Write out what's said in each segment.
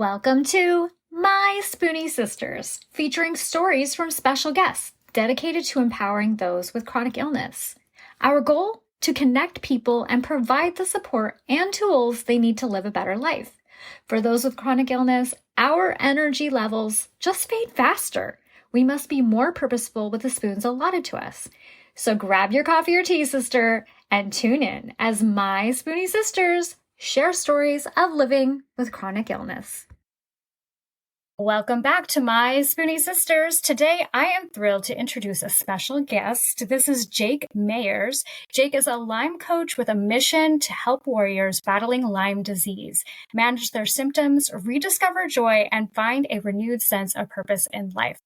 Welcome to My Spoonie Sisters, featuring stories from special guests dedicated to empowering those with chronic illness. Our goal? To connect people and provide the support and tools they need to live a better life. For those with chronic illness, our energy levels just fade faster. We must be more purposeful with the spoons allotted to us. So grab your coffee or tea, sister, and tune in as My Spoonie Sisters share stories of living with chronic illness. Welcome back to My Spoonie Sisters. Today, I am thrilled to introduce a special guest. This is Jake Mayers. Jake is a Lyme coach with a mission to help warriors battling Lyme disease, manage their symptoms, rediscover joy, and find a renewed sense of purpose in life.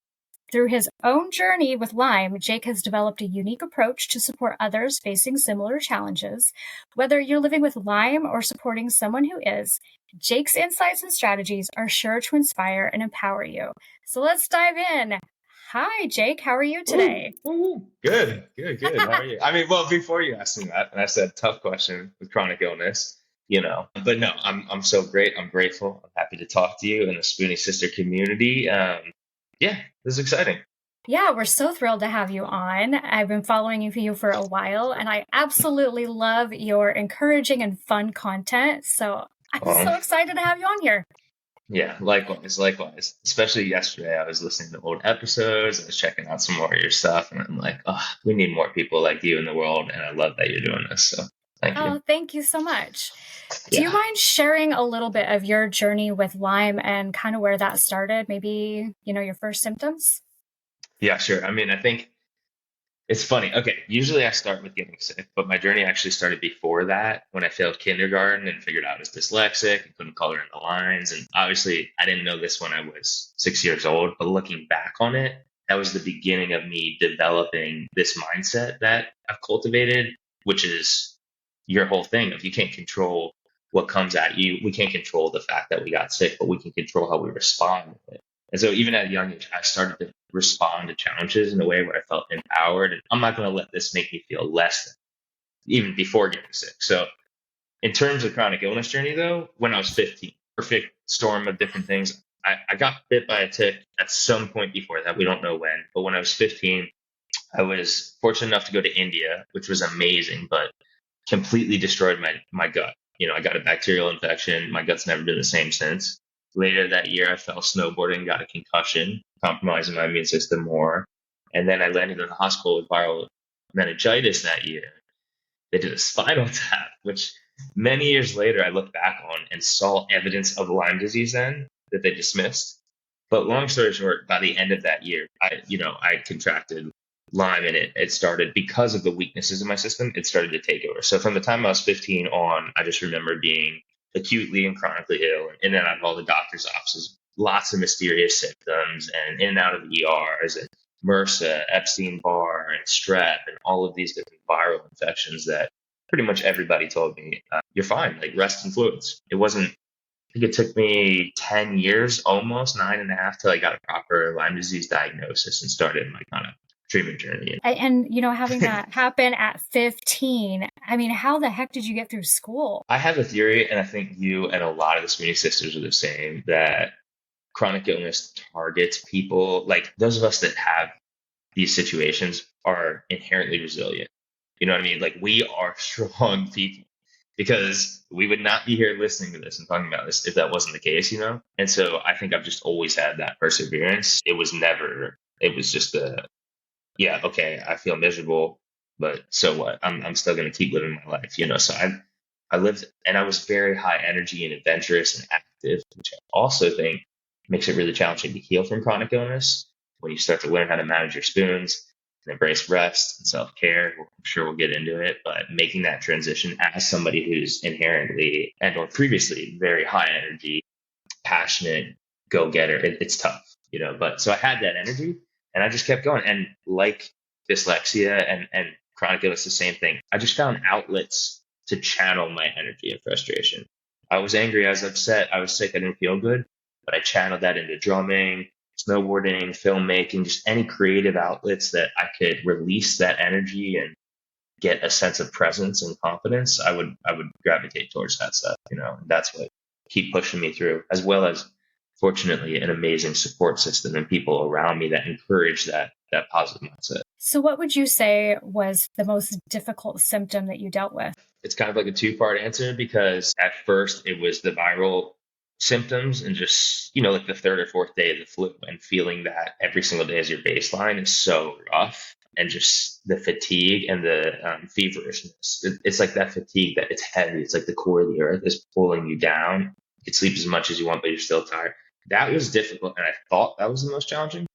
Through his own journey with Lyme, Jake has developed a unique approach to support others facing similar challenges. Whether you're living with Lyme or supporting someone who is, Jake's insights and strategies are sure to inspire and empower you. So let's dive in. Hi, Jake. How are you today? Good. How are you? I mean, well, before you asked me that, and I said tough question with chronic illness, but no, I'm so great. I'm grateful. I'm happy to talk to you in the Spoonie Sister community. Yeah, this is exciting. Yeah, we're so thrilled to have you on. I've been following you for a while, and I absolutely love your encouraging and fun content. So I'm so excited to have you on here. Yeah, likewise. Especially yesterday, I was listening to old episodes. I was checking out some more of your stuff, and I'm like, oh, we need more people like you in the world. And I love that you're doing this. So thank you. Oh, thank you so much. Do you mind sharing a little bit of your journey with Lyme and kind of where that started? Maybe, your first symptoms? Yeah, sure. I mean, I think it's funny. Okay, usually I start with getting sick, but my journey actually started before that when I failed kindergarten and figured out I was dyslexic and couldn't color in the lines. And obviously, I didn't know this when I was 6 years old, but looking back on it, that was the beginning of me developing this mindset that I've cultivated, which is your whole thing of you can't control what comes at you. We can't control the fact that we got sick, but we can control how we respond to it. And so even at a young age, I started to respond to challenges in a way where I felt empowered. And I'm not going to let this make me feel less than even before getting sick. So in terms of chronic illness journey, though, when I was 15, perfect storm of different things, I got bit by a tick at some point before that. We don't know when. But when I was 15, I was fortunate enough to go to India, which was amazing, but completely destroyed my gut. I got a bacterial infection. My gut's never been the same since. Later that year, I fell snowboarding, got a concussion, compromising my immune system more. And then I landed in the hospital with viral meningitis that year. They did a spinal tap, which many years later I look back on and saw evidence of Lyme disease then that they dismissed. But long story short, by the end of that year, I contracted Lyme, and it started because of the weaknesses in my system. It started to take over. So from the time I was 15 on, I just remember being acutely and chronically ill and in and out of all the doctor's offices, lots of mysterious symptoms and in and out of ERs and MRSA, Epstein-Barr and strep and all of these different viral infections that pretty much everybody told me, you're fine, like rest in fluids. It wasn't, I think it took me 10 years, almost 9.5 till I got a proper Lyme disease diagnosis and started my kind of treatment journey. And having that happen at 15, I mean, how the heck did you get through school? I have a theory, and I think you and a lot of the Spoonie sisters are the same, that chronic illness targets people, like those of us that have these situations are inherently resilient. You know what I mean? Like we are strong people because we would not be here listening to this and talking about this if that wasn't the case, And so I think I've just always had that perseverance. It was just okay, I feel miserable, but so what? I'm still going to keep living my life, So I lived, and I was very high energy and adventurous and active, which I also think makes it really challenging to heal from chronic illness when you start to learn how to manage your spoons and embrace rest and self-care. I'm sure we'll get into it, but making that transition as somebody who's inherently and or previously very high energy, passionate, go-getter, it's tough, But so I had that energy. And I just kept going. And like dyslexia and chronic illness, the same thing. I just found outlets to channel my energy and frustration. I was angry, I was upset, I was sick, I didn't feel good, but I channeled that into drumming, snowboarding, filmmaking, just any creative outlets that I could release that energy and get a sense of presence and confidence. I would gravitate towards that stuff, and that's what keep pushing me through, as well as fortunately an amazing support system and people around me that encourage that positive mindset. So what would you say was the most difficult symptom that you dealt with? It's kind of like a two-part answer because at first it was the viral symptoms and just, like the third or fourth day of the flu and feeling that every single day as your baseline is so rough and just the fatigue and the feverishness. It's like that fatigue that it's heavy. It's like the core of the earth is pulling you down. You can sleep as much as you want, but you're still tired. That was difficult. And I thought that was the most challenging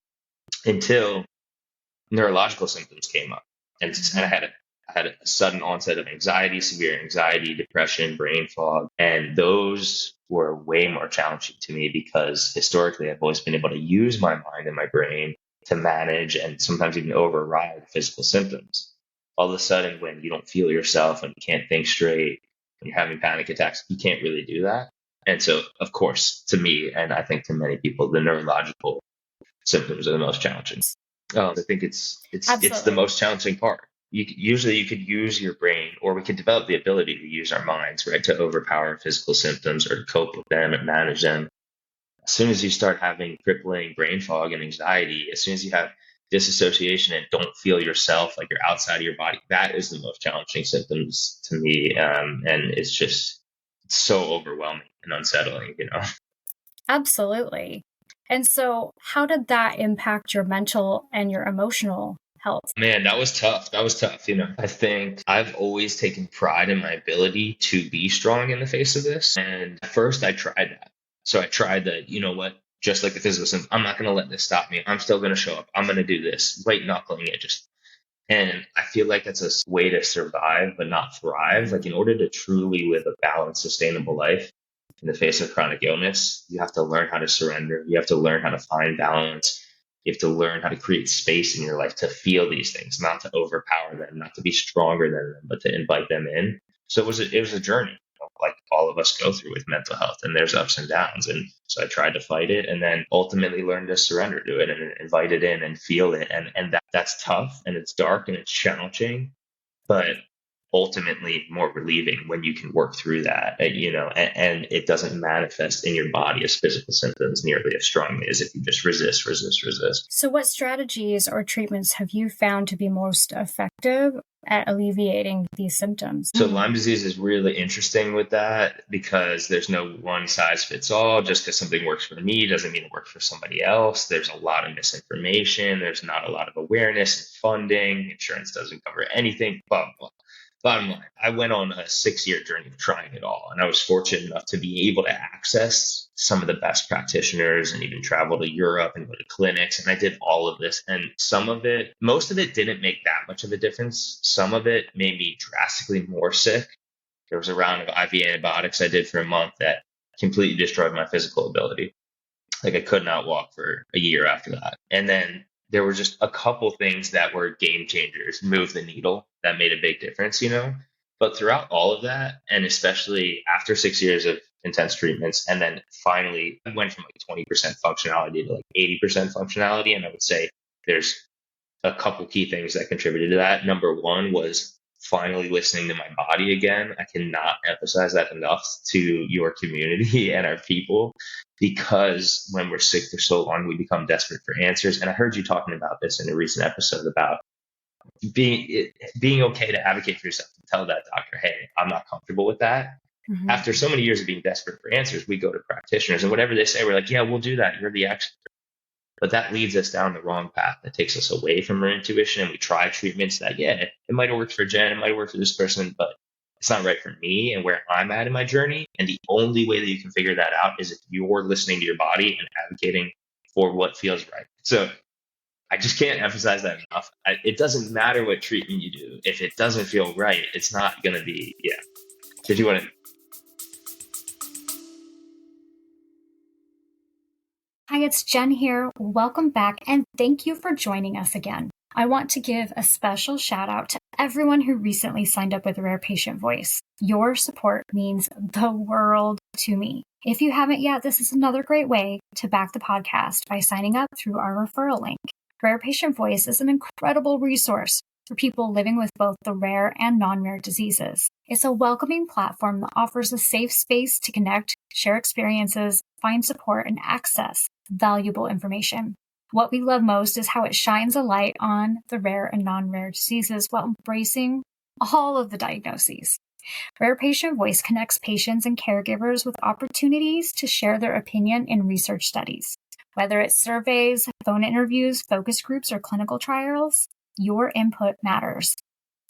until neurological symptoms came up. And I had a sudden onset of anxiety, severe anxiety, depression, brain fog. And those were way more challenging to me because historically I've always been able to use my mind and my brain to manage and sometimes even override physical symptoms. All of a sudden, when you don't feel yourself and you can't think straight, when you're having panic attacks, you can't really do that. And so, of course, to me, and I think to many people, the neurological symptoms are the most challenging. I think it's the most challenging part. Usually you could use your brain, or we could develop the ability to use our minds, right, to overpower physical symptoms or to cope with them and manage them. As soon as you start having crippling brain fog and anxiety, as soon as you have disassociation and don't feel yourself, like you're outside of your body, that is the most challenging symptoms to me. And it's just so overwhelming and unsettling, Absolutely. And so how did that impact your mental and your emotional health? Man, that was tough. That was tough. I think I've always taken pride in my ability to be strong in the face of this. And at first I tried that. So I tried that, just like the physical symptom, I'm not going to let this stop me. I'm still going to show up. I'm going to do this, white knuckling it. And I feel like that's a way to survive, but not thrive. Like in order to truly live a balanced, sustainable life in the face of chronic illness, you have to learn how to surrender. You have to learn how to find balance. You have to learn how to create space in your life to feel these things, not to overpower them, not to be stronger than them, but to invite them in. So it was a journey, like all of us go through with mental health, and there's ups and downs. And so I tried to fight it, and then ultimately learned to surrender to it and invite it in and feel it. And that's tough, and it's dark, and it's challenging, but ultimately more relieving when you can work through that, and it doesn't manifest in your body as physical symptoms nearly as strongly as if you just resist. So what strategies or treatments have you found to be most effective at alleviating these symptoms? So Lyme disease is really interesting with that because there's no one size fits all. Just because something works for me doesn't mean it works for somebody else. There's a lot of misinformation. There's not a lot of awareness and funding. Insurance doesn't cover anything, blah, blah. Bottom line, I went on a 6-year journey of trying it all. And I was fortunate enough to be able to access some of the best practitioners and even travel to Europe and go to clinics. And I did all of this. And most of it didn't make that much of a difference. Some of it made me drastically more sick. There was a round of IV antibiotics I did for a month that completely destroyed my physical ability. Like I could not walk for a year after that. And then there were just a couple things that were game changers, move the needle, that made a big difference, But throughout all of that, and especially after 6 years of intense treatments, and then finally I went from like 20% functionality to like 80% functionality. And I would say there's a couple key things that contributed to that. Number one was finally listening to my body again. I cannot emphasize that enough to your community and our people, because when we're sick for so long, we become desperate for answers. And I heard you talking about this in a recent episode about being okay to advocate for yourself and tell that doctor, hey, I'm not comfortable with that. Mm-hmm. After so many years of being desperate for answers, we go to practitioners, and whatever they say, we're like, yeah, we'll do that. You're the expert. But that leads us down the wrong path. That takes us away from our intuition. And we try treatments that, yeah, it might have worked for Jen, it might have worked for this person, but it's not right for me and where I'm at in my journey. And the only way that you can figure that out is if you're listening to your body and advocating for what feels right. So I just can't emphasize that enough. It doesn't matter what treatment you do. If it doesn't feel right, it's not going to be, yeah. Did you want to? Hi, it's Jen here. Welcome back, and thank you for joining us again. I want to give a special shout out to everyone who recently signed up with Rare Patient Voice. Your support means the world to me. If you haven't yet, this is another great way to back the podcast by signing up through our referral link. Rare Patient Voice is an incredible resource for people living with both the rare and non-rare diseases. It's a welcoming platform that offers a safe space to connect, share experiences, find support, and access valuable information. What we love most is how it shines a light on the rare and non-rare diseases while embracing all of the diagnoses. Rare Patient Voice connects patients and caregivers with opportunities to share their opinion in research studies. Whether it's surveys, phone interviews, focus groups, or clinical trials, your input matters.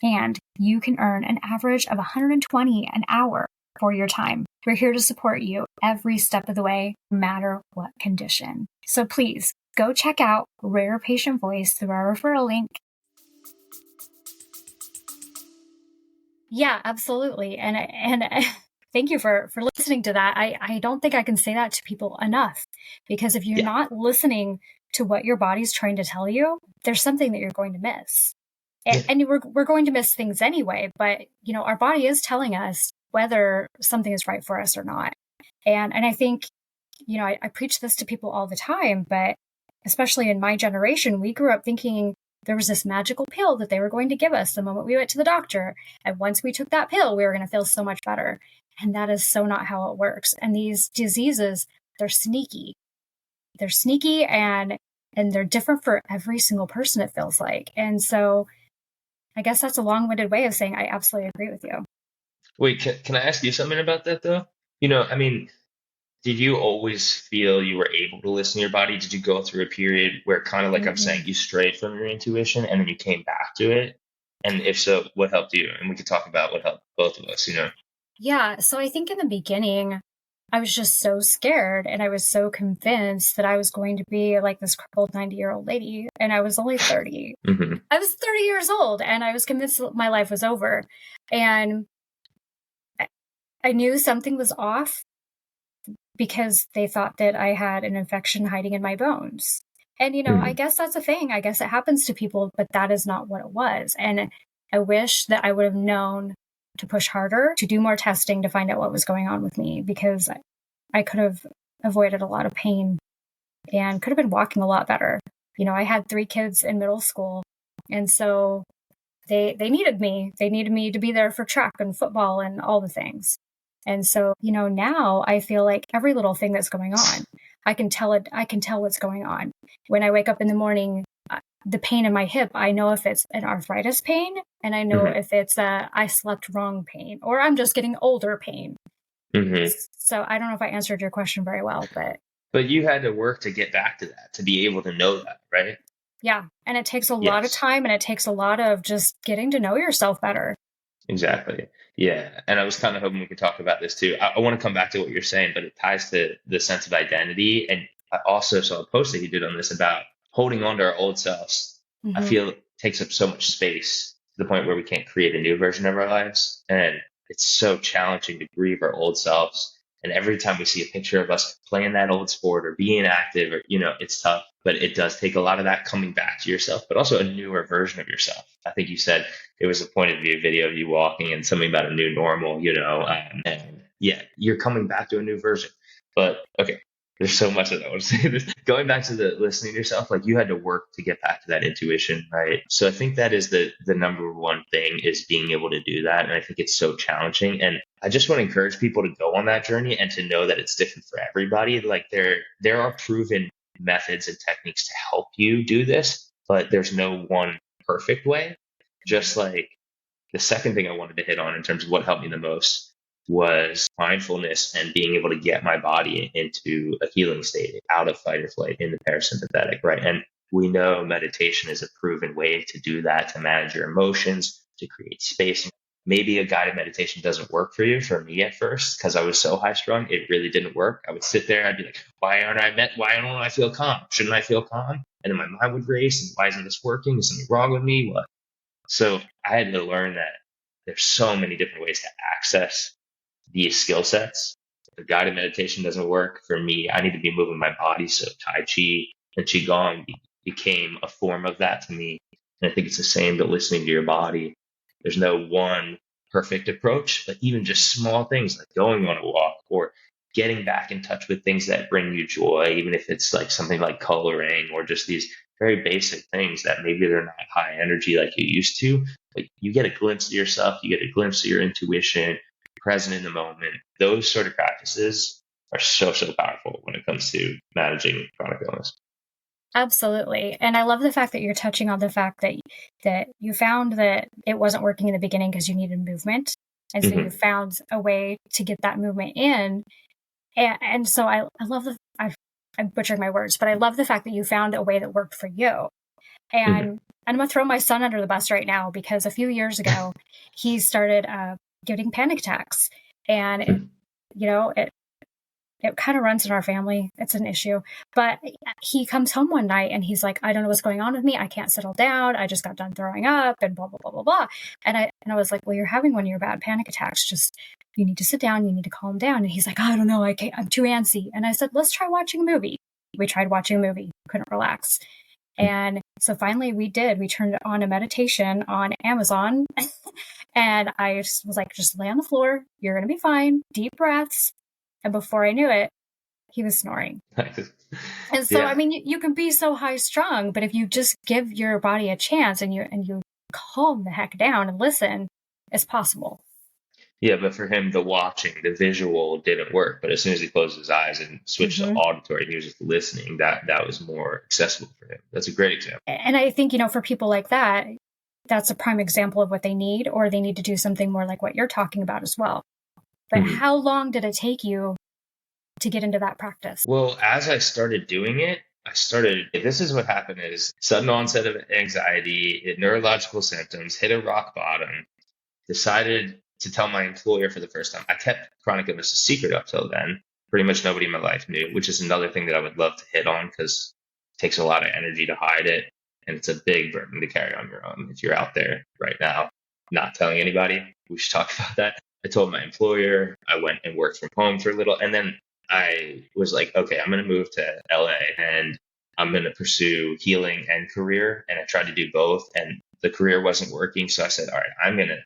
And you can earn an average of $120 an hour for your time. We're here to support you every step of the way, no matter what condition. So please go check out Rare Patient Voice through our referral link. Yeah, absolutely. And thank you for listening to that. I don't think I can say that to people enough, because if you're not listening to what your body's trying to tell you, there's something that you're going to miss. And we're going to miss things anyway, but our body is telling us whether something is right for us or not. And I think, I preach this to people all the time, but especially in my generation, we grew up thinking there was this magical pill that they were going to give us the moment we went to the doctor. And once we took that pill, we were going to feel so much better. And that is so not how it works. And these diseases, they're sneaky. They're sneaky and they're different for every single person, it feels like. And so I guess that's a long-winded way of saying I absolutely agree with you. Wait, can I ask you something about that though? Did you always feel you were able to listen to your body? Did you go through a period where kind of like I'm saying, you strayed from your intuition and then you came back to it? And if so, what helped you? And we could talk about what helped both of us, Yeah. So I think in the beginning, I was just so scared and I was so convinced that I was going to be like this crippled 90-year-old lady. And I was only 30. Mm-hmm. I was 30 years old and I was convinced that my life was over. And I knew something was off because they thought that I had an infection hiding in my bones. And, I guess that's a thing. I guess it happens to people, but that is not what it was. And I wish that I would have known to push harder, to do more testing to find out what was going on with me, because I could have avoided a lot of pain and could have been walking a lot better. I had 3 kids in middle school. And so they needed me. They needed me to be there for track and football and all the things. And so, now I feel like every little thing that's going on, I can tell what's going on. When I wake up in the morning, the pain in my hip, I know if it's an arthritis pain, and I know if it's a I slept wrong pain, or I'm just getting older pain. So I don't know if I answered your question very well, but you had to work to get back to that, to be able to know that, right? Yeah. And it takes a lot of time, and it takes a lot of just getting to know yourself better. Exactly. Yeah. And I was kind of hoping we could talk about this too. I want to come back to what you're saying, but it ties to the sense of identity. And I also saw a post that you did on this about holding on to our old selves. I feel it takes up so much space to the point where we can't create a new version of our lives. And it's so challenging to grieve our old selves. And every time we see a picture of us playing that old sport or being active, or, it's tough, but it does take a lot of that coming back to yourself, but also a newer version of yourself. I think you said it was a point of view video of you walking and something about a new normal, and yeah, you're coming back to a new version. But okay, there's so much that I want to say. This going back to the listening to yourself, like you had to work to get back to that intuition, right? So I think that is the number one thing, is being able to do that. And I think it's so challenging. And I just want to encourage people to go on that journey and to know that it's different for everybody. Like there are proven methods and techniques to help you do this, but there's no one perfect way. Just like the second thing I wanted to hit on in terms of what helped me the most was mindfulness and being able to get my body into a healing state, out of fight or flight, into parasympathetic, right? And we know meditation is a proven way to do that, to manage your emotions, to create space. Maybe a guided meditation doesn't work for you. For me at first, because I was so high strung, it really didn't work. I would sit there, I'd be like, why don't I feel calm? Shouldn't I feel calm? And then my mind would race, and why isn't this working? Is something wrong with me? What? So I had to learn that there's so many different ways to access these skill sets. If guided meditation doesn't work for me, I need to be moving my body. So Tai Chi and Qigong became a form of that to me. And I think it's the same, but listening to your body. There's no one perfect approach, but even just small things like going on a walk or getting back in touch with things that bring you joy, even if it's like something like coloring or just these very basic things that maybe they're not high energy like you used to, but you get a glimpse of yourself, you get a glimpse of your intuition, present in the moment. Those sort of practices are so, so powerful when it comes to managing chronic illness. Absolutely. And I love the fact that you're touching on the fact that you found that it wasn't working in the beginning because you needed movement. And so you found a way to get that movement in. And so I love I'm butchering my words, but I love the fact that you found a way that worked for you. And I'm going to throw my son under the bus right now because a few years ago, he started getting panic attacks. And, it kind of runs in our family. It's an issue. But he comes home one night and he's like, I don't know what's going on with me. I can't settle down. I just got done throwing up and blah, blah, blah, blah, blah. And I was like, well, you're having one of your bad panic attacks. Just, you need to sit down. You need to calm down. And he's like, I don't know. I'm too antsy. And I said, let's try watching a movie. We tried watching a movie. Couldn't relax. And so finally we did. We turned on a meditation on Amazon. And I was like, just lay on the floor. You're going to be fine. Deep breaths. And before I knew it, he was snoring. And so, I mean, you can be so high strung, but if you just give your body a chance and you calm the heck down and listen, it's possible. Yeah, but for him, the watching, the visual didn't work. But as soon as he closed his eyes and switched to auditory, he was just listening. That was more accessible for him. That's a great example. And I think, for people like that, that's a prime example of what they need, or they need to do something more like what you're talking about as well. But how long did it take you to get into that practice? Well, as I started doing it, this is what happened is sudden onset of anxiety, neurological symptoms, hit a rock bottom, decided to tell my employer for the first time. I kept chronic illness a secret up till then. Pretty much nobody in my life knew, which is another thing that I would love to hit on because it takes a lot of energy to hide it. And it's a big burden to carry on your own if you're out there right now not telling anybody. We should talk about that. I told my employer, I went and worked from home for a little, and then I was like, okay, I'm going to move to LA and I'm going to pursue healing and career. And I tried to do both, and the career wasn't working. So I said, all right,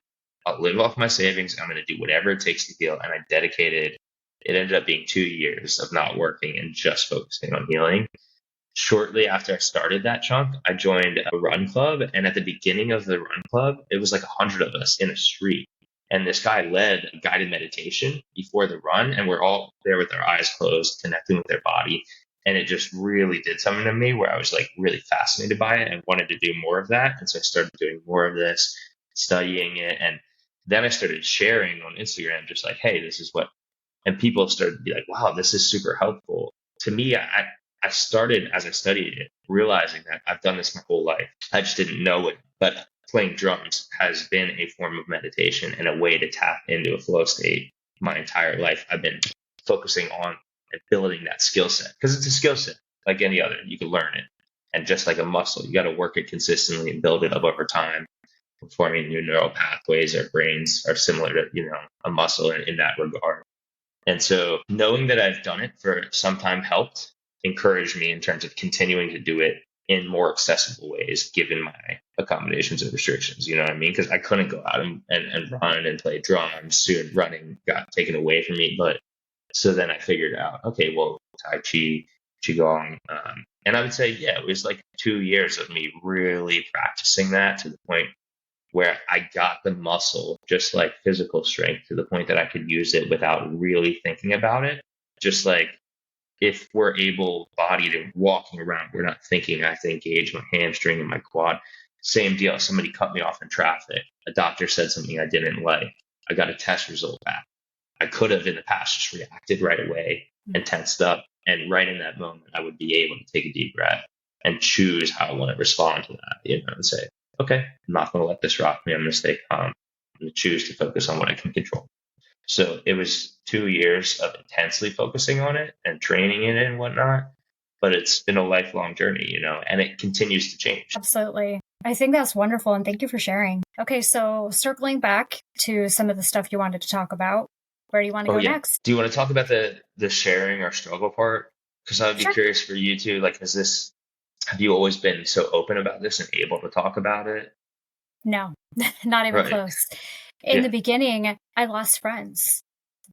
I'll live off my savings. I'm going to do whatever it takes to heal. And I dedicated, it ended up being 2 years of not working and just focusing on healing. Shortly after I started that chunk, I joined a run club. And at the beginning of the run club, it was like 100 of us in a street. And this guy led a guided meditation before the run. And we're all there with our eyes closed, connecting with their body. And it just really did something to me where I was like really fascinated by it and wanted to do more of that. And so I started doing more of this, studying it. And then I started sharing on Instagram, just like, hey, this is what, and people started to be like, wow, this is super helpful. To me, I started as I studied it, realizing that I've done this my whole life. I just didn't know it. But playing drums has been a form of meditation and a way to tap into a flow state my entire life. I've been focusing on and building that skill set because it's a skill set like any other. You can learn it. And just like a muscle, you got to work it consistently and build it up over time. Forming new neural pathways, our brains are similar to, a muscle in that regard. And so knowing that I've done it for some time helped encourage me in terms of continuing to do it in more accessible ways, given my accommodations and restrictions. You know what I mean? Because I couldn't go out and run and play drums. Soon running got taken away from me. But so then I figured out, okay, well, Tai Chi, qigong. And I would say, yeah, it was like 2 years of me really practicing that to the point where I got the muscle, just like physical strength, to the point that I could use it without really thinking about it. Just like if we're able-bodied and walking around, we're not thinking I have to engage my hamstring and my quad. Same deal. Somebody cut me off in traffic. A doctor said something I didn't like. I got a test result back. I could have in the past just reacted right away and tensed up. And right in that moment, I would be able to take a deep breath and choose how I want to respond to that, and say, okay, I'm not going to let this rock me. I'm going to stay calm. I'm going to choose to focus on what I can control. So it was 2 years of intensely focusing on it and training in it and whatnot. But it's been a lifelong journey, and it continues to change. Absolutely. I think that's wonderful. And thank you for sharing. Okay. So circling back to some of the stuff you wanted to talk about, where do you want to go next? Do you want to talk about the sharing or struggle part? Because I would be curious for you too. Like, have you always been so open about this and able to talk about it? No, not even close. In the beginning, I lost friends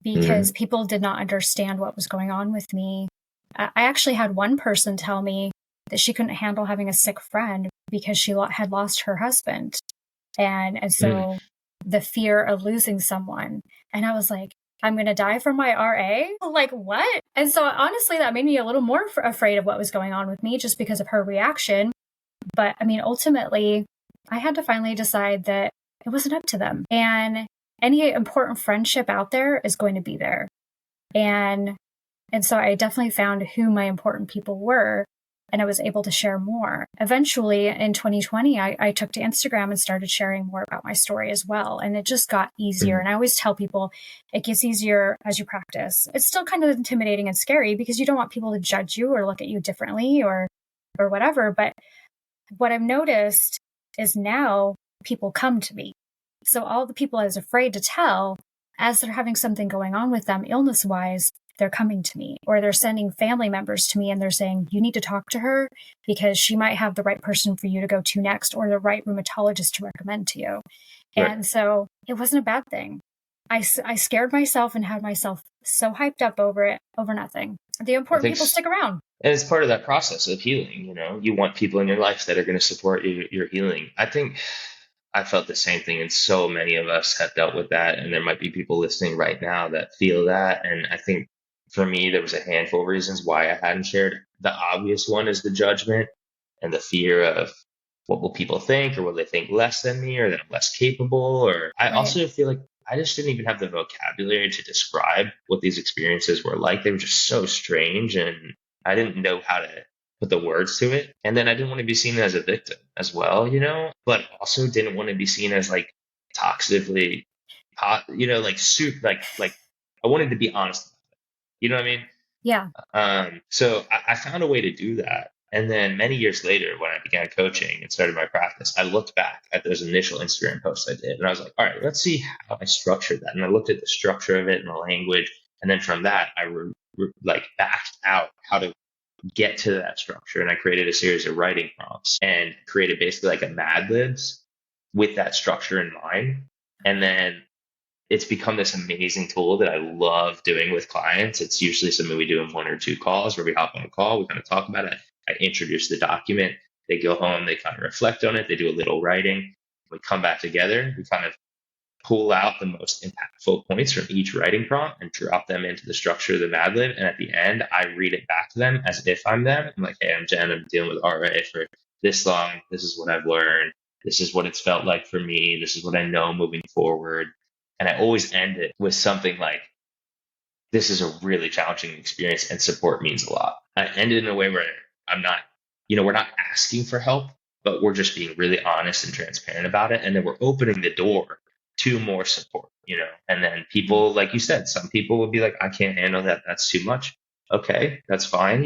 because people did not understand what was going on with me. I actually had one person tell me that she couldn't handle having a sick friend because she had lost her husband. And so the fear of losing someone. And I was like, I'm going to die from my RA? Like, what? And so honestly, that made me a little more afraid of what was going on with me just because of her reaction. But I mean, ultimately, I had to finally decide that it wasn't up to them. And any important friendship out there is going to be there. And so I definitely found who my important people were, and I was able to share more. Eventually in 2020, I took to Instagram and started sharing more about my story as well. And it just got easier. Mhm. And I always tell people it gets easier as you practice. It's still kind of intimidating and scary because you don't want people to judge you or look at you differently or whatever. But what I've noticed is now people come to me. So all the people I was afraid to tell, as they're having something going on with them illness wise, they're coming to me, or they're sending family members to me and they're saying, you need to talk to her because she might have the right person for you to go to next, or the right rheumatologist to recommend to you. Right. And so it wasn't a bad thing. I scared myself and had myself so hyped up over it, over nothing. The I important think, people stick around. and it's part of that process of healing. You want people in your life that are going to support your healing. I think I felt the same thing, and so many of us have dealt with that. And there might be people listening right now that feel that. And I think for me, there was a handful of reasons why I hadn't shared. The obvious one is the judgment and the fear of what will people think, or will they think less than me, or that I'm less capable. Or I Right. also feel like I just didn't even have the vocabulary to describe what these experiences were like. They were just so strange, and I didn't know how to put the words to it. And then I didn't want to be seen as a victim as well, but also didn't want to be seen as like toxically, like like I wanted to be honest. You know what I mean? Yeah. So I found a way to do that. And then many years later, when I began coaching and started my practice, I looked back at those initial Instagram posts I did, and I was like, all right, let's see how I structured that. And I looked at the structure of it and the language. And then from that, I like backed out how to get to that structure. And I created a series of writing prompts and created basically like a Mad Libs with that structure in mind. And then it's become this amazing tool that I love doing with clients. It's usually something we do in 1 or 2 calls where we hop on a call, we kind of talk about it. I introduce the document. They go home, they kind of reflect on it, they do a little writing. We come back together, we kind of pull out the most impactful points from each writing prompt and drop them into the structure of the Mad Lib. And at the end, I read it back to them as if I'm them. I'm like, hey, I'm Jen. I'm dealing with RA for this long. This is what I've learned. This is what it's felt like for me. This is what I know moving forward. And I always end it with something like, this is a really challenging experience and support means a lot. I end it in a way where I'm not, we're not asking for help, but we're just being really honest and transparent about it. And then we're opening the door to more support, and then people, like you said, some people will be like, I can't handle that. That's too much. Okay, that's fine.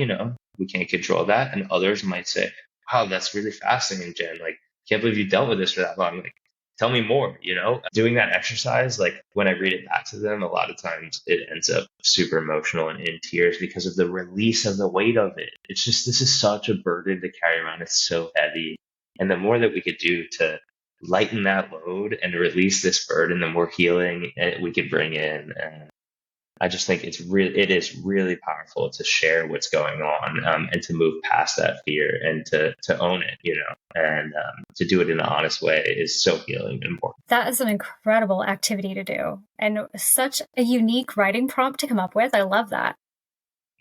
We can't control that. And others might say, wow, that's really fascinating, Jen. Like, can't believe you dealt with this for that long. Like, tell me more, doing that exercise. Like when I read it back to them, a lot of times it ends up super emotional and in tears because of the release of the weight of it. It's just, this is such a burden to carry around. It's so heavy. And the more that we could do to lighten that load and release this burden, the more healing we could bring in. And I just think it is really powerful to share what's going on, and to move past that fear and to own it, and to do it in an honest way is so healing and important. That is an incredible activity to do, and such a unique writing prompt to come up with. I love that.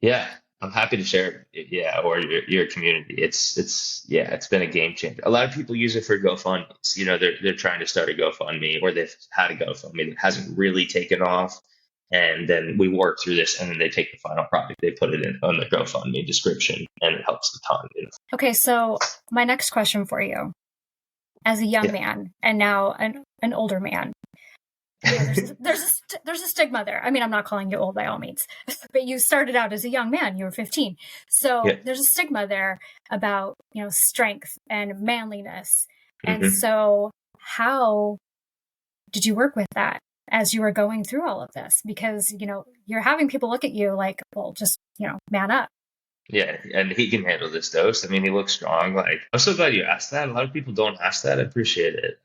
Yeah, I'm happy to share it. Yeah, or your community. It's been a game changer. A lot of people use it for GoFundMe's. They're trying to start a GoFundMe, or they've had a GoFundMe that hasn't really taken off. And then we work through this, and then they take the final product, they put it in on the GoFundMe description, and it helps a ton. Okay, so my next question for you, as a young Yeah. man and now an older man, there's a stigma there. I mean, I'm not calling you old by all means, but you started out as a young man. You were 15, so Yeah. there's a stigma there about strength and manliness. And hmm so, how did you work with that as you were going through all of this? Because, you're having people look at you like, well, just, man up. Yeah, and he can handle this dose. I mean, he looks strong. Like, I'm so glad you asked that. A lot of people don't ask that. I appreciate it.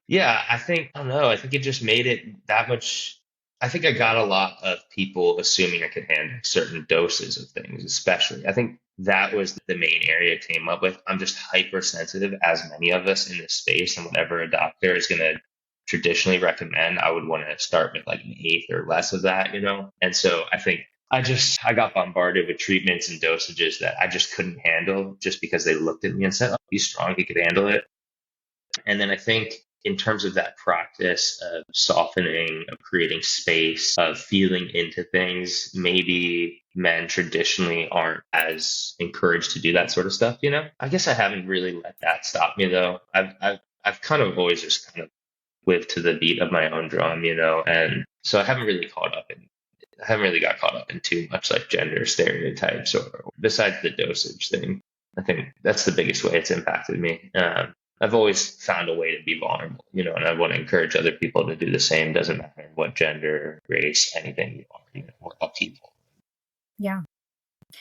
Yeah, I don't know. I think it just made it that much. I think I got a lot of people assuming I could handle certain doses of things, especially. I think that was the main area it came up with. I'm just hypersensitive, as many of us in this space, and whatever a doctor is going to traditionally recommend, I would want to start with like an eighth or less of that, And so I think I got bombarded with treatments and dosages that I just couldn't handle just because they looked at me and said, oh, he's strong, he could handle it. And then I think in terms of that practice of softening, of creating space, of feeling into things, maybe men traditionally aren't as encouraged to do that sort of stuff, you know? I guess I haven't really let that stop me though. I've kind of always just kind of lived to the beat of my own drum, you know, and so I haven't really got caught up in too much like gender stereotypes or besides the dosage thing. I think that's the biggest way it's impacted me. I've always found a way to be vulnerable, you know, and I want to encourage other people to do the same. Doesn't matter what gender, race, anything you are, you know, we're all people. Yeah.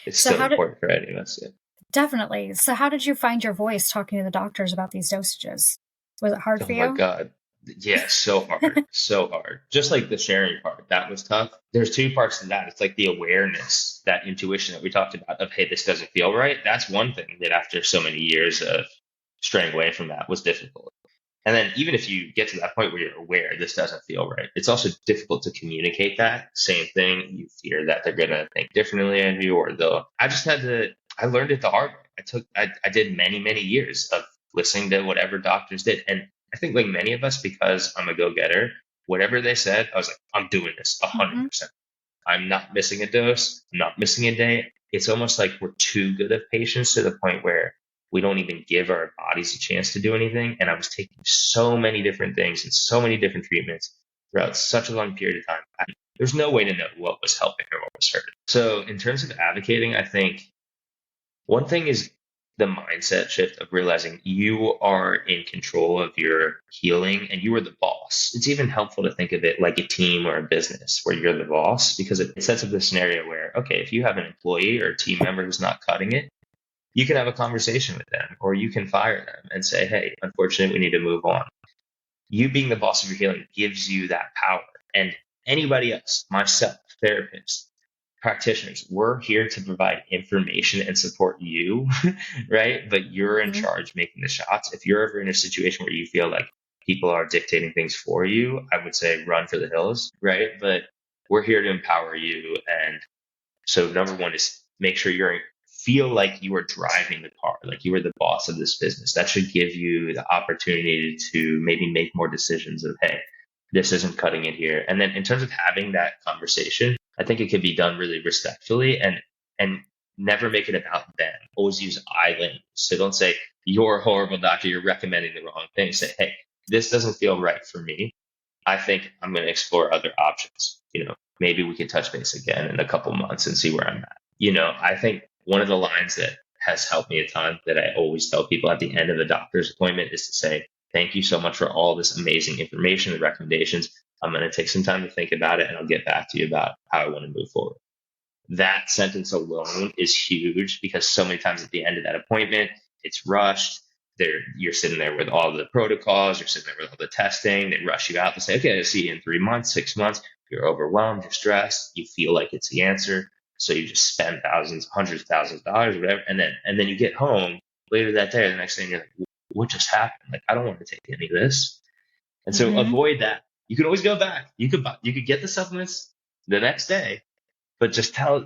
It's still important for any of us. Yeah. Definitely. So how did you find your voice talking to the doctors about these dosages? Was it hard for you? Oh my God. Yeah, so hard, so hard. Just like the sharing part, that was tough. There's two parts to that. It's like the awareness, that intuition that we talked about of, hey, this doesn't feel right. That's one thing that after so many years of straying away from that was difficult. And then even if you get to that point where you're aware this doesn't feel right, it's also difficult to communicate that. Same thing. You fear that they're going to think differently of you or I learned it the hard way. I did many, many years of listening to whatever doctors did. And I think like many of us, because I'm a go-getter, whatever they said, I was like, I'm doing this 100%. I'm not missing a dose. I'm not missing a day. It's almost like we're too good of patients to the point where we don't even give our bodies a chance to do anything. And I was taking so many different things and so many different treatments throughout such a long period of time. There's no way to know what was helping or what was hurting. So in terms of advocating, I think one thing is the mindset shift of realizing you are in control of your healing and you are the boss. It's even helpful to think of it like a team or a business where you're the boss, because it sets up this scenario where, okay, if you have an employee or a team member who's not cutting it, you can have a conversation with them or you can fire them and say, hey, unfortunately, we need to move on. You being the boss of your healing gives you that power. And anybody else, myself, therapists, practitioners, we're here to provide information and support you, right? But you're in charge making the shots. If you're ever in a situation where you feel like people are dictating things for you, I would say run for the hills, right? But we're here to empower you. And so number one is make sure feel like you are driving the car, like you are the boss of this business. That should give you the opportunity to maybe make more decisions of, hey, this isn't cutting it here. And then in terms of having that conversation, I think it could be done really respectfully and never make it about them. Always use I language. So don't say, you're a horrible doctor, you're recommending the wrong thing. Say, hey, this doesn't feel right for me. I think I'm going to explore other options. You know, maybe we could touch base again in a couple months and see where I'm at. You know, I think one of the lines that has helped me a ton that I always tell people at the end of a doctor's appointment is to say, thank you so much for all this amazing information and recommendations. I'm going to take some time to think about it and I'll get back to you about how I want to move forward. That sentence alone is huge because so many times at the end of that appointment, it's rushed. You're sitting there with all the protocols, you're sitting there with all the testing. They rush you out to say, okay, I'll see you in 3 months, 6 months. You're overwhelmed, you're stressed, you feel like it's the answer. So you just spend thousands, hundreds of thousands of dollars, whatever. And then you get home later that day, the next thing you're like, what just happened? Like, I don't want to take any of this. And so avoid that. You can always go back. You could get the supplements the next day, but just tell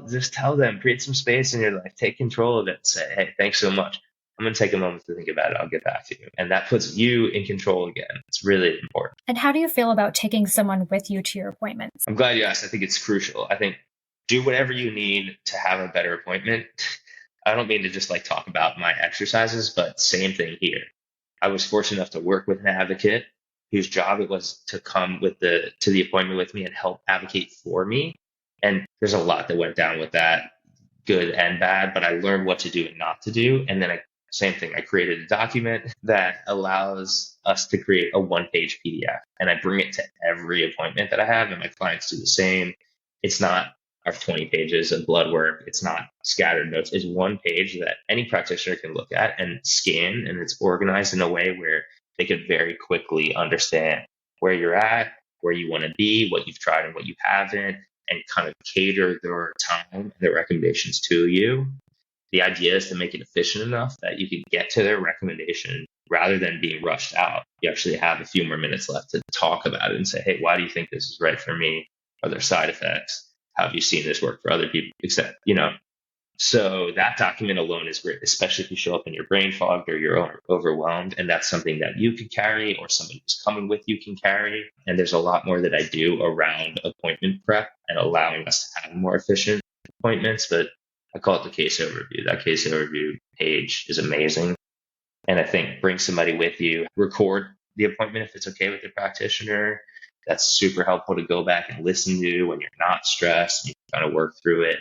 them, create some space in your life, take control of it and say, hey, thanks so much. I'm going to take a moment to think about it. I'll get back to you. And that puts you in control again. It's really important. And how do you feel about taking someone with you to your appointments? I'm glad you asked. I think it's crucial. I think do whatever you need to have a better appointment. I don't mean to just like talk about my exercises, but same thing here. I was fortunate enough to work with an advocate whose job it was to come to the appointment with me and help advocate for me. And there's a lot that went down with that, good and bad, but I learned what to do and not to do. And then same thing, I created a document that allows us to create a 1-page PDF. And I bring it to every appointment that I have, and my clients do the same. It's not our 20 pages of blood work. It's not scattered notes. It's 1 page that any practitioner can look at and scan, and it's organized in a way where they could very quickly understand where you're at, where you want to be, what you've tried and what you haven't, and kind of cater their time and their recommendations to you. The idea is to make it efficient enough that you can get to their recommendation rather than being rushed out. You actually have a few more minutes left to talk about it and say, hey, why do you think this is right for me? Are there side effects? have you seen this work for other people? Except, so that document alone is great, especially if you show up and you're brain fogged or you're overwhelmed. And that's something that you can carry or somebody who's coming with you can carry. And there's a lot more that I do around appointment prep and allowing us to have more efficient appointments. But I call it the case overview. That case overview page is amazing. And I think bring somebody with you, record the appointment if it's okay with the practitioner. That's super helpful to go back and listen to when you're not stressed and you can kind of work through it.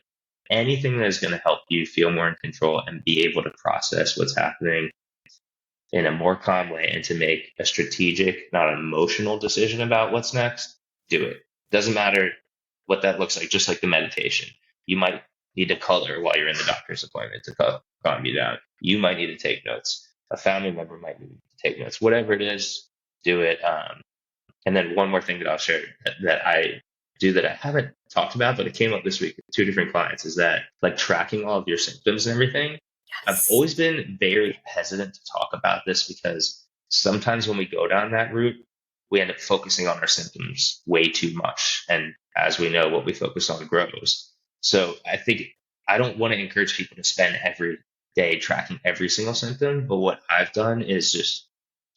Anything that is going to help you feel more in control and be able to process what's happening in a more calm way and to make a strategic, not an emotional decision about what's next, do it. Doesn't matter what that looks like, just like the meditation. You might need to color while you're in the doctor's appointment to calm you down. You might need to take notes. A family member might need to take notes. Whatever it is, do it. And then one more thing that I'll share that I do that I haven't talked about, but it came up this week with two different clients, is that like tracking all of your symptoms and everything. I've always been very hesitant to talk about this because sometimes when we go down that route, we end up focusing on our symptoms way too much. And as we know, what we focus on grows. So I think I don't want to encourage people to spend every day tracking every single symptom. But what I've done is just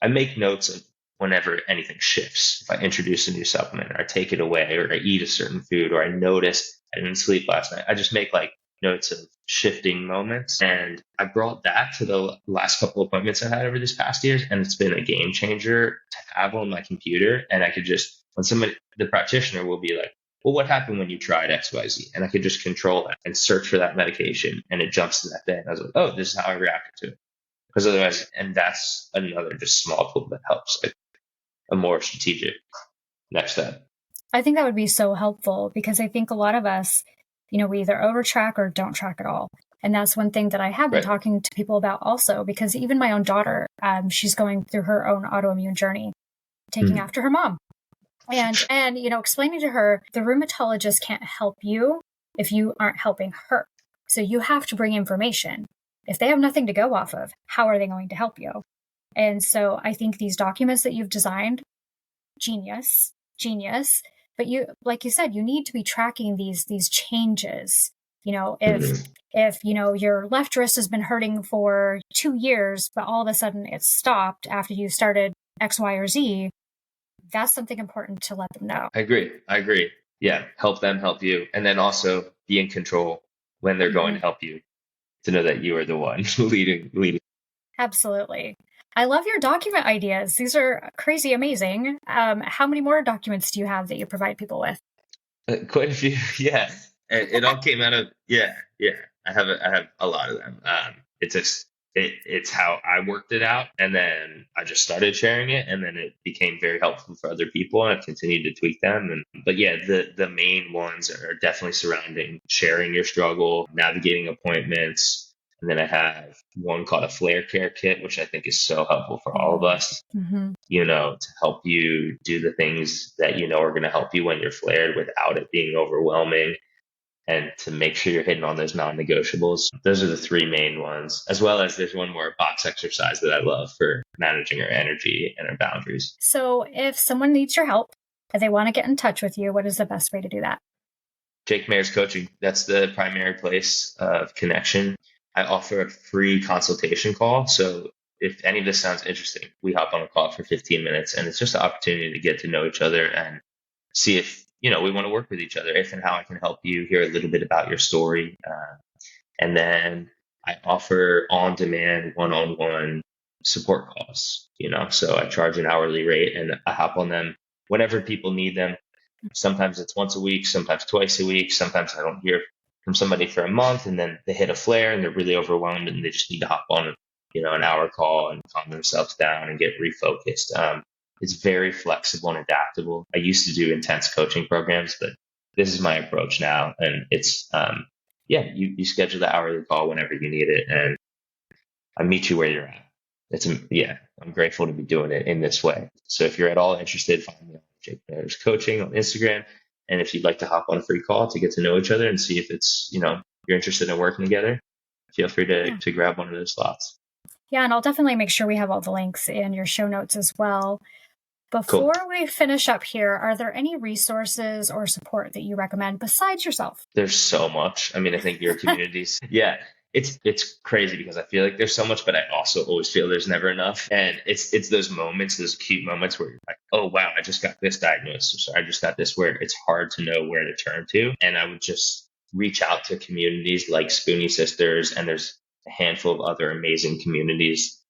I make notes of whenever anything shifts. If I introduce a new supplement or I take it away or I eat a certain food or I notice I didn't sleep last night, I just make like notes of shifting moments. And I brought that to the last couple of appointments I had over this past years. And it's been a game changer to have on my computer. And I could just, when somebody, the practitioner will be like, well, what happened when you tried XYZ? And I could just control that and search for that medication. And it jumps to that day. And I was like, oh, this is how I reacted to it. Because otherwise, and that's another just small tool that helps, like a more strategic next step. I think that would be so helpful because I think a lot of us, we either overtrack or don't track at all. And that's one thing that I have been talking to people about also, because even my own daughter, she's going through her own autoimmune journey, taking after her mom. And explaining to her, the rheumatologist can't help you if you aren't helping her. So you have to bring information. If they have nothing to go off of, how are they going to help you? And so I think these documents that you've designed, genius. But you, like you said, you need to be tracking these changes. If your left wrist has been hurting for 2 years, but all of a sudden it's stopped after you started X, Y, or Z, that's something important to let them know. I agree. Yeah. Help them help you. And then also be in control when they're going to help you, to know that you are the one leading. Absolutely. I love your document ideas. These are crazy amazing. How many more documents do you have that you provide people with? Quite a few. Yeah. It all came out of, yeah. I have a lot of them. It's how I worked it out. And then I just started sharing it, and then it became very helpful for other people, and I've continued to tweak them. But yeah, the main ones are definitely surrounding sharing your struggle, navigating appointments. And then I have one called a flare care kit, which I think is so helpful for all of us, to help you do the things that are going to help you when you're flared without it being overwhelming, and to make sure you're hitting on those non-negotiables. Those are the three main ones, as well as there's one more box exercise that I love for managing our energy and our boundaries. So if someone needs your help, if they want to get in touch with you, what is the best way to do that? Jake Mayer's Coaching. That's the primary place of connection. I offer a free consultation call. So if any of this sounds interesting, we hop on a call for 15 minutes, and it's just an opportunity to get to know each other and see if, we want to work with each other, if and how I can help you, hear a little bit about your story. And then I offer on-demand, one-on-one support calls, so I charge an hourly rate and I hop on them whenever people need them. Sometimes it's once a week, sometimes twice a week. Sometimes I don't hear from somebody for a month, and then they hit a flare and they're really overwhelmed and they just need to hop on, an hour call and calm themselves down and get refocused. It's very flexible and adaptable. I used to do intense coaching programs, but this is my approach now. And it's, you schedule the hourly call whenever you need it, and I meet you where you're at. I'm grateful to be doing it in this way. So if you're at all interested, find me on Jake Mayer's Coaching on Instagram. And if you'd like to hop on a free call to get to know each other and see if it's, you're interested in working together, feel free to grab one of those slots. Yeah, and I'll definitely make sure we have all the links in your show notes as well. Cool. Before we finish up here, are there any resources or support that you recommend besides yourself? There's so much. I mean, I think your communities, yeah, it's crazy because I feel like there's so much, but I also always feel there's never enough. And it's those moments, those acute moments where you're like, oh wow, I just got this diagnosis, or I just got this, where it's hard to know where to turn to. And I would just reach out to communities like Spoonie Sisters, and there's a handful of other amazing communities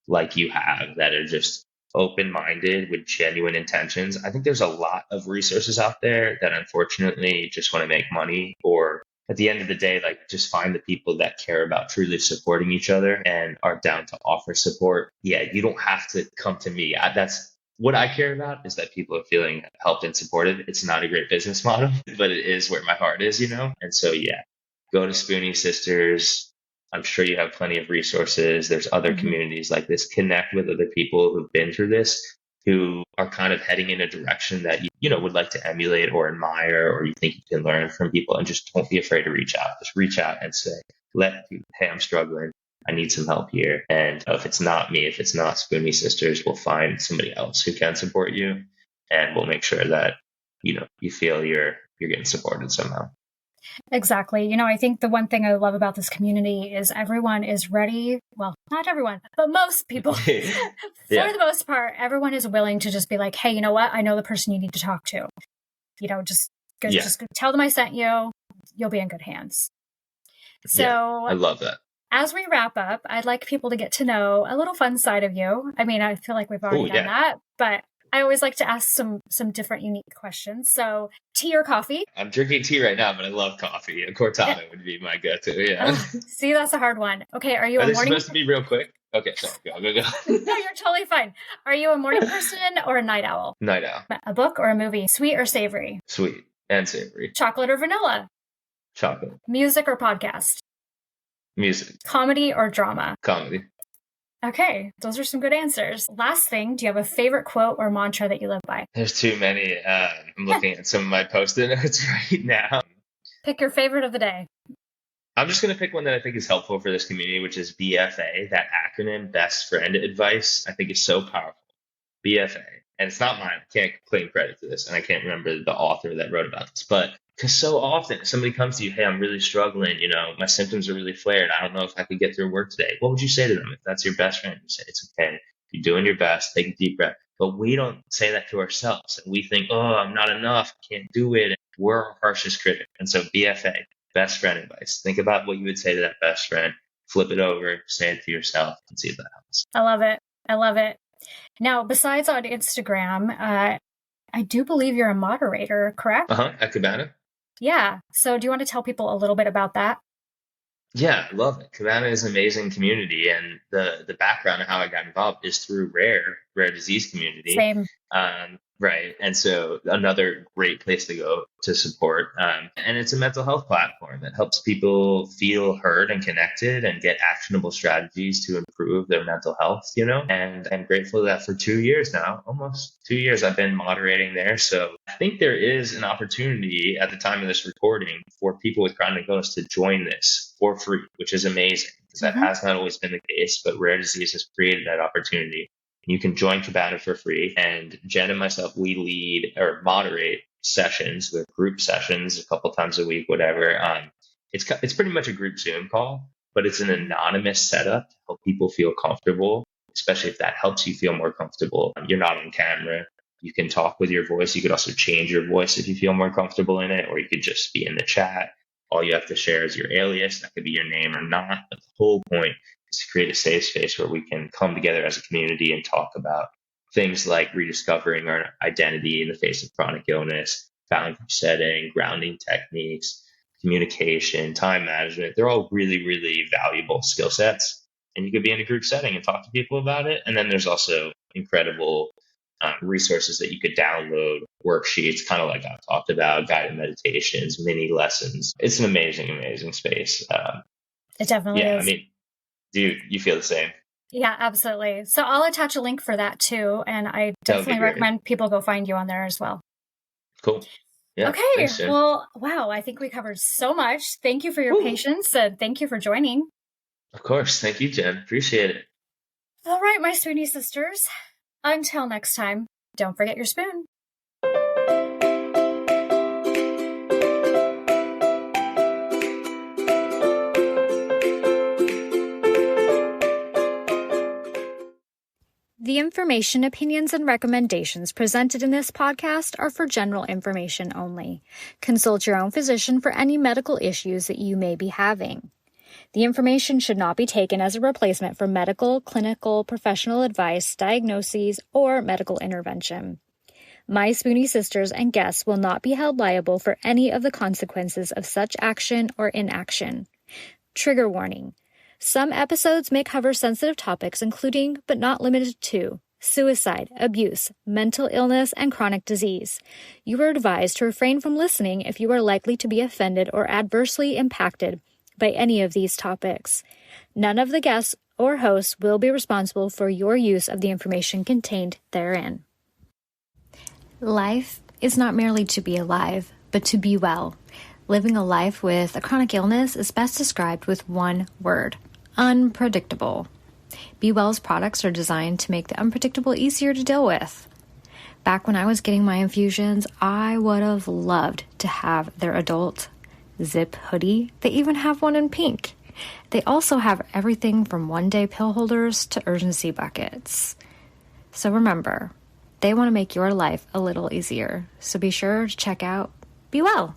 like you have that are just open minded with genuine intentions. I think there's a lot of resources out there that unfortunately just want to make money, or at the end of the day, like just find the people that care about truly supporting each other and are down to offer support. Yeah, you don't have to come to me. That's what I care about, is that people are feeling helped and supported. It's not a great business model, but it is where my heart is, you know? And so, yeah, go to Spoonie Sisters. I'm sure you have plenty of resources. There's other Mhm. communities like this. Connect with other people who've been through this, who are kind of heading in a direction that you know would like to emulate or admire, or you think you can learn from people. And just don't be afraid to reach out. Just reach out and say, let people, hey, I'm struggling. I need some help here. And if it's not me, if it's not Spoonie Sisters, we'll find somebody else who can support you, and we'll make sure that you know you feel you're getting supported somehow. Exactly. You know, I think the one thing I love about this community is everyone is ready. Well, not everyone, but most people, Yeah, for the most part, everyone is willing to just be like, hey, you know what? I know the person you need to talk to. You know, yeah, just tell them I sent you. You'll be in good hands. yeah. So I love that. as we wrap up, I'd like people to get to know a little fun side of you. I mean, I feel like we've Oh already done yeah. that, but I always like to ask some different unique questions. So, tea or coffee? I'm drinking tea right now, but I love coffee. A Eh, cortado would be my go-to. Yeah. Oh, see, that's a hard one. Okay, are you Are a they morning? supposed to be real quick? Okay, sorry. Go. No, you're totally fine. Are you a morning person or a night owl? Night owl. A book or a movie? Sweet or savory? Sweet and savory. Chocolate or vanilla? Chocolate. Music or podcast? Music. Comedy or drama? Comedy. Okay, those are some good answers. Last thing, do you have a favorite quote or mantra that you live by? There's too many. I'm looking at some of my post-it notes right now. Pick your favorite of the day. I'm just going to pick one that I think is helpful for this community, which is BFA. That acronym, best friend advice, I think is so powerful. BFA. And it's not mine. I can't claim credit to this. And I can't remember the author that wrote about this. But because so often if somebody comes to you, hey, I'm really struggling. You know, my symptoms are really flared. I don't know if I could get through work today. What would you say to them if that's your best friend? You say, it's okay. You're doing your best. Take a deep breath. But we don't say that to ourselves. And we think, oh, I'm not enough. I can't do it. We're our harshest critic. And so BFA, best friend advice. Think about what you would say to that best friend. Flip it over, say it to yourself, and see if that helps. I love it. I love it. Now, besides on Instagram, I do believe you're a moderator, correct? At Cabana. Yeah. So do you want to tell people a little bit about that? Yeah, I love it. Cabana is an amazing community, and the background of how I got involved is through rare disease community. Same. Right, and so another great place to go to support. And it's a mental health platform that helps people feel heard and connected, and get actionable strategies to improve their mental health. You know, and I'm grateful that for 2 years now, almost 2 years, I've been moderating there. So I think there is an opportunity at the time of this recording for people with chronic illness to join this for free, which is amazing because that has not always been the case, but rare disease has created that opportunity. You can join Cabana for free, and Jen and myself, we lead or moderate sessions with group sessions a couple times a week, whatever. It's pretty much a group Zoom call, but it's an anonymous setup to help people feel comfortable, especially if that helps you feel more comfortable. You're not on camera. You can talk with your voice. You could also change your voice if you feel more comfortable in it, or you could just be in the chat. All you have to share is your alias. That could be your name or not. But the whole point is to create a safe space where we can come together as a community and talk about things like rediscovering our identity in the face of chronic illness, boundary setting, grounding techniques, communication, time management. They're all really, really valuable skill sets. And you could be in a group setting and talk to people about it. And then there's also incredible resources that you could download, worksheets, kind of like I've talked about, guided meditations, mini lessons. It's an amazing, amazing space. It definitely Yeah, is. I mean, do you feel the same? Yeah, absolutely. So I'll attach a link for that too. And I That would be definitely great. recommend people go find you on there as well. Cool. Yeah. Okay. Thanks, Jen. Well, wow. I think we covered so much. Thank you for your Woo. patience and thank you for joining. Of course. Thank you, Jen. Appreciate it. All right, my Sweeney sisters. Until next time. Don't forget your spoon. The information, opinions, and recommendations presented in this podcast are for general information only. Consult your own physician for any medical issues that you may be having. The information should not be taken as a replacement for medical, clinical, professional advice, diagnoses, or medical intervention. My Spoonie sisters and guests will not be held liable for any of the consequences of such action or inaction. Trigger warning. Some episodes may cover sensitive topics including, but not limited to, suicide, abuse, mental illness, and chronic disease. You are advised to refrain from listening if you are likely to be offended or adversely impacted by any of these topics. None of the guests or hosts will be responsible for your use of the information contained therein. Life is not merely to be alive, but to be well. Living a life with a chronic illness is best described with one word: unpredictable. Be Well's products are designed to make the unpredictable easier to deal with. Back when I was getting my infusions, I would have loved to have their adult zip hoodie. They even have one in pink. They also have everything from one-day pill holders to urgency buckets. So remember, they want to make your life a little easier. So be sure to check out Be Well.